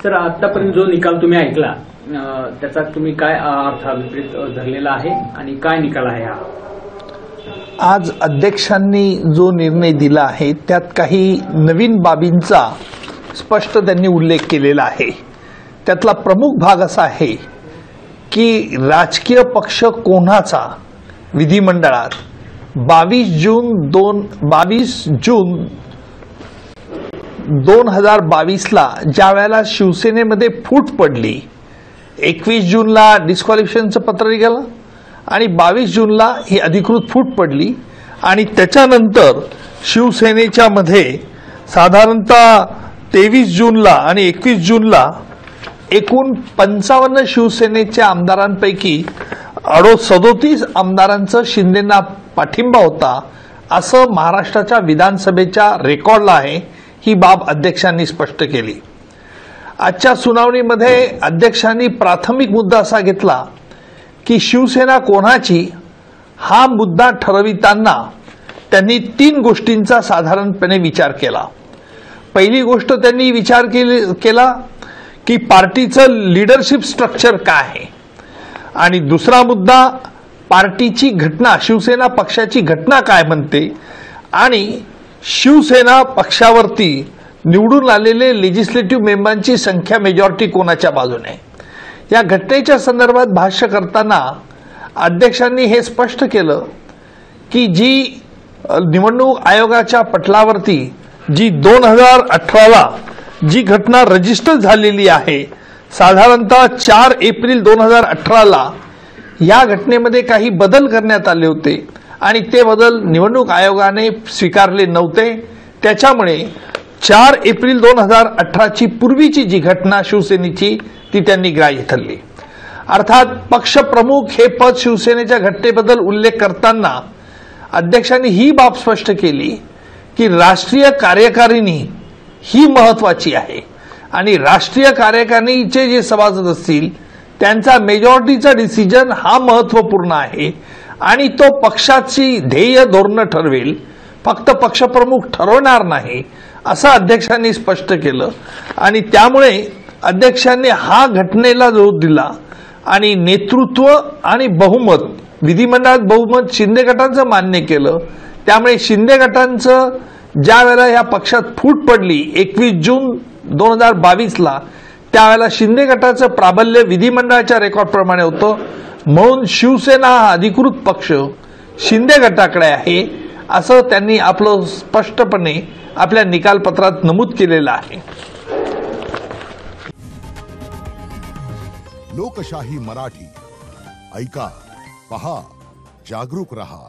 Sir, आतापर्यंत जो निकाल तुम्ही ऐकला त्याचा तुम्ही काय अर्थाभिप्रेत धरलेला आहे आणि काय निकाल आहे हा? आज अध्यक्षांनी जो निर्णय दिला आहे त्यात काही नवीन बाबींचा स्पष्ट त्यांनी उल्लेख केलेला आहे। त्यातला प्रमुख भाग असा आहे की राजकीय पक्ष कोणाचा विधिमंडळात 22 जून 2022 ला ज्या वेळेला शिवसेनेमध्ये फूट पडली, 21 जूनला डिस्क्वालिफिकेशनचं पत्र निघालं आणि 22 जूनला ही अधिकृत फूट पडली आणि त्याच्यानंतर शिवसेनेच्या मध्ये साधारणतः 23 जूनला आणि 21 जूनला एकूण 55 शिवसेनेच्या आमदारांपैकी 37 आमदारांचा शिंदेंना पाठिंबा होता असं महाराष्ट्राच्या विधानसभेच्या रेकॉर्डला आहे। ही बाब अध्यक्षांनी स्पष्ट केली। आजच्या सुनावणीमध्ये अध्यक्षांनी प्राथमिक मुद्दा असा घेतला की शिवसेना कोणाची हा मुद्दा ठरविताना त्यांनी 3 गोष्टींचा साधारणपणे विचार केला। पहिली गोष्ट त्यांनी विचार केला की पार्टीचं लीडरशिप स्ट्रक्चर काय आहे आणि दुसरा मुद्दा पार्टीची घटना, शिवसेना पक्षाची घटना काय म्हणते आणि शिवसेना पक्षावरती निवडून आलेले लेजिस्लेटिव्ह मेंबरांची संख्या मेजॉरिटी कोणाच्या बाजूने। या घटनेच्या संदर्भात भाष्य करताना अध्यक्षांनी हे स्पष्ट केलं की जी निवडणूक आयोगाच्या पटलावरती जी 2018ला जी घटना रजिस्टर झालेली आहे, साधारणतः 4 एप्रिल 2018ला या घटनेमध्ये काही बदल करण्यात आले होते आणि ते बदल निवडणूक आयोगाने स्वीकारले नव्हते। त्याच्यामुळे 4 एप्रिल 2018ची पूर्वीची जी घटना शिवसेनेची ती त्यांनी ग्राह्य धरली। अर्थात पक्षप्रमुख हे पद शिवसेनेच्या घटनेबद्दल उल्लेख करताना अध्यक्षांनी ही बाब स्पष्ट केली की राष्ट्रीय कार्यकारिणी ही महत्त्वाची आहे आणि राष्ट्रीय कार्यकारिणीचे जे सभासद असतील त्यांचा मेजॉरिटीचा डिसिजन हा महत्त्वपूर्ण आहे आणि तो पक्षाची ध्येय धोरण ठरवेल, फक्त पक्षप्रमुख ठरवणार नाही असं अध्यक्षांनी स्पष्ट केलं। आणि त्यामुळे अध्यक्षांनी हा घटनेला जोर दिला आणि नेतृत्व आणि बहुमत, विधिमंडळात बहुमत शिंदे गटाचं मान्य केलं। त्यामुळे शिंदे गटांचं ज्या वेळेला या पक्षात फूट पडली 21 जून 2022 ला, त्यावेळेला शिंदे गटाचं प्राबल्य विधिमंडळाच्या रेकॉर्डप्रमाणे होतं, म्हणून शिवसेना हा अधिकृत पक्ष शिंदे गटाकडे आहे असं त्यांनी आपलं स्पष्टपणे आपल्या निकालपत्रात नमूद केलेलं आहे। लोकशाही मराठी ऐका, पहा, जागरूक रहा।